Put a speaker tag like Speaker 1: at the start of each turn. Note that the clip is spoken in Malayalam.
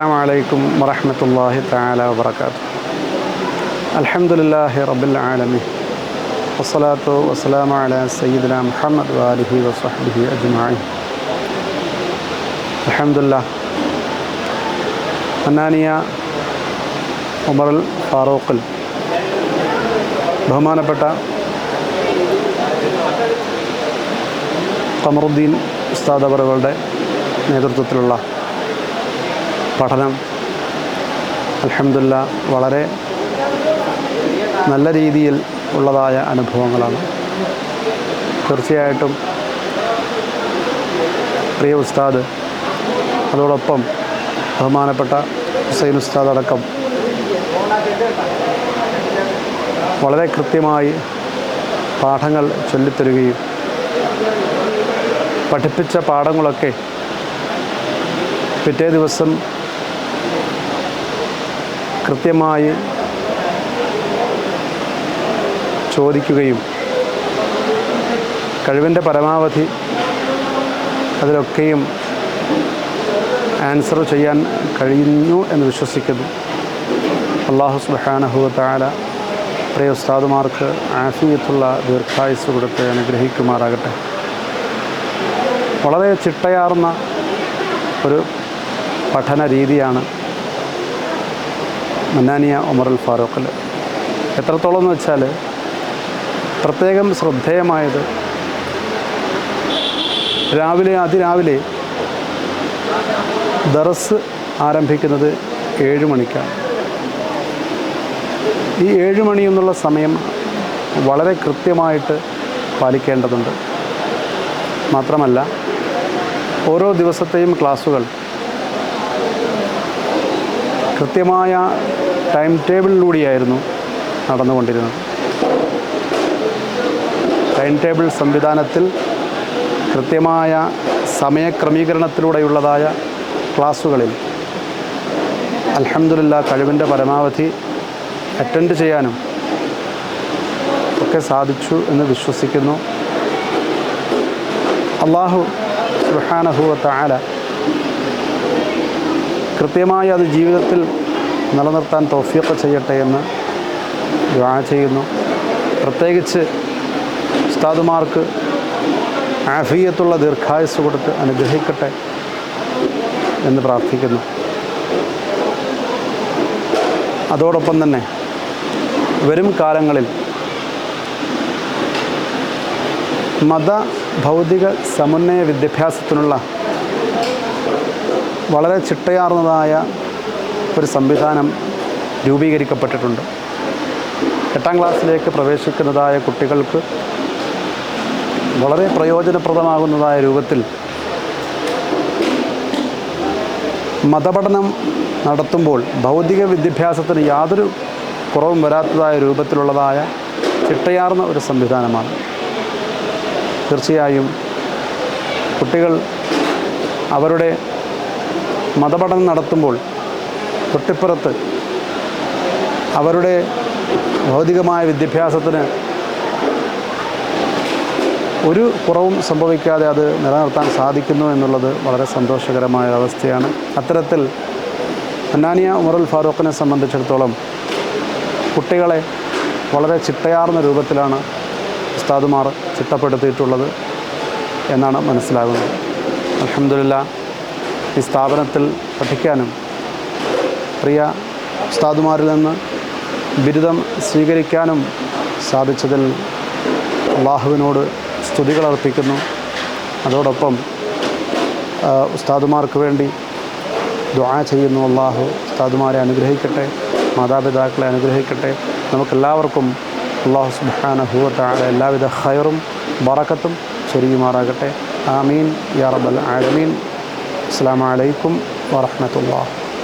Speaker 1: അസ്സലാമു വറഹ്മത്തുള്ളാഹി തആല വബറകാതുഹു. അൽഹംദുലില്ലാഹി റബ്ബിൽ ആലമീൻ വസ്സലാത്തു വസ്സലാമു അലാ സയ്യിദിനാ മുഹമ്മദ് വആലിഹി വസ്വഹ്ബിഹി അജ്മഈൻ. അൽഹംദുലില്ലാഹ്. മന്നാനിയ ഉമറുൽ ഫാറൂഖിൽ ബഹുമാനപ്പെട്ട ഖമറുദ്ദീൻ ഉസ്താദ് അവറുകളുടെ നേതൃത്വത്തിലുള്ള പഠനം അൽഹംദുലില്ലാഹ് വളരെ നല്ല രീതിയിൽ ഉള്ളതായ അനുഭവങ്ങളാണ്. തീർച്ചയായിട്ടും പ്രിയ ഉസ്താദ്, അതോടൊപ്പം ബഹുമാനപ്പെട്ട ഹുസൈൻ ഉസ്താദ് അടക്കം വളരെ കൃത്യമായി പാഠങ്ങൾ ചൊല്ലിത്തരുകയും പഠിപ്പിച്ച പാഠങ്ങളൊക്കെ പിറ്റേ ദിവസം കൃത്യമായി ചോദിക്കുകയും കഴിവിൻ്റെ പരമാവധി അതിലൊക്കെയും ആൻസർ ചെയ്യാൻ കഴിഞ്ഞു എന്ന് വിശ്വസിക്കുന്നു. അല്ലാഹു സുബ്ഹാനഹു വ തആല പ്രിയ ഉസ്താദുമാർക്ക് ആഫിയത്തുള്ള ദീർഘായുസ്സ് കൊടുത്ത് അനുഗ്രഹിക്കുമാറാകട്ടെ. വളരെ ചിട്ടയാർന്ന ഒരു പഠന രീതിയാണ് മന്നാനിയ ഉമറുൽ ഫാറൂഖിൽ. എത്രത്തോളം എന്ന് വെച്ചാൽ പ്രത്യേകം ശ്രദ്ധേയമായത് അതിരാവിലെ ദർസ് ആരംഭിക്കുന്നത് 7 മണിക്കാണ്. ഈ 7 മണി എന്നുള്ള സമയം വളരെ കൃത്യമായിട്ട് പാലിക്കേണ്ടതുണ്ട്. മാത്രമല്ല, ഓരോ ദിവസത്തെയും ക്ലാസ്സുകൾ കൃത്യമായ ടൈം ടേബിളിലൂടെയായിരുന്നു നടന്നുകൊണ്ടിരുന്നത്. ടൈം ടേബിൾ സംവിധാനത്തിൽ കൃത്യമായ സമയക്രമീകരണത്തിലൂടെയുള്ളതായ ക്ലാസ്സുകളിൽ അൽഹംദുലില്ലാഹ് കഴിവിൻ്റെ പരമാവധി അറ്റൻഡ് ചെയ്യാനും ഒക്കെ സാധിച്ചു എന്ന് വിശ്വസിക്കുന്നു. അല്ലാഹു സുബ്ഹാനഹു വ തആല കൃത്യമായി അത് ജീവിതത്തിൽ നിലനിർത്താൻ തൗഫീഖ് ചെയ്യട്ടെ എന്ന് ദുആ ചെയ്യുന്നു. പ്രത്യേകിച്ച് ഉസ്താദുമാർക്ക് ആഫിയത്തുള്ള ദീർഘായുസ്സ് കൊടുത്ത് അനുഗ്രഹിക്കട്ടെ എന്ന് പ്രാർത്ഥിക്കുന്നു. അതോടൊപ്പം തന്നെ വരും കാലങ്ങളിൽ ഭൗതിക സമന്വയ വിദ്യാഭ്യാസത്തിനുള്ള വളരെ ചിട്ടയാർന്നതായ ഒരു സംവിധാനം രൂപീകരിക്കപ്പെട്ടിട്ടുണ്ട്. 8ാം ക്ലാസ്സിലേക്ക് പ്രവേശിക്കുന്നതായ കുട്ടികൾക്ക് വളരെ പ്രയോജനപ്രദമാകുന്നതായ രൂപത്തിൽ മതപഠനം നടത്തുമ്പോൾ ഭൗതിക വിദ്യാഭ്യാസത്തിന് യാതൊരു കുറവും വരാത്തതായ രൂപത്തിലുള്ളതായ ചിട്ടയാർന്ന ഒരു സംവിധാനമാണ്. തീർച്ചയായും കുട്ടികൾ അവരുടെ മതപഠനം നടത്തുമ്പോൾ തൊട്ടിപ്പുറത്ത് അവരുടെ ഭൗതികമായ വിദ്യാഭ്യാസത്തിന് ഒരു കുറവും സംഭവിക്കാതെ അത് നിലനിർത്താൻ സാധിക്കുന്നു എന്നുള്ളത് വളരെ സന്തോഷകരമായ അവസ്ഥയാണ്. അത്തരത്തിൽ മന്നാനിയ ഉമറുൽ ഫാറൂഖിനെ സംബന്ധിച്ചിടത്തോളം കുട്ടികളെ വളരെ ചിട്ടയാർന്ന രൂപത്തിലാണ് ഉസ്താദുമാർ ചിട്ടപ്പെടുത്തിയിട്ടുള്ളത് എന്നാണ് മനസ്സിലാകുന്നത്. അൽഹംദുലില്ലാഹ്. ഈ സ്ഥാപനത്തിൽ പഠിക്കാനും പ്രിയ ഉസ്താദുമാരിൽ നിന്ന് ബിരുദം സ്വീകരിക്കാനും സാധിച്ചതിൽ അല്ലാഹുവിനോട് സ്തുതികൾ അർപ്പിക്കുന്നു. അതോടൊപ്പം ഉസ്താദുമാർക്ക് വേണ്ടി ദുആ ചെയ്യുന്നു. അല്ലാഹു ഉസ്താദുമാരെ അനുഗ്രഹിക്കട്ടെ, മാതാപിതാക്കളെ അനുഗ്രഹിക്കട്ടെ. നമുക്കെല്ലാവർക്കും അല്ലാഹു സുബ്ഹാനഹു വ തആല എല്ലാവിധ ഖൈറും ബറക്കത്തും ചൊരിയുമാറാകട്ടെ. ആമീൻ യാ റബ്ബൽ ആലമീൻ. അസ്സലാമു അലൈക്കും വറഹ്മത്തുള്ളാഹി.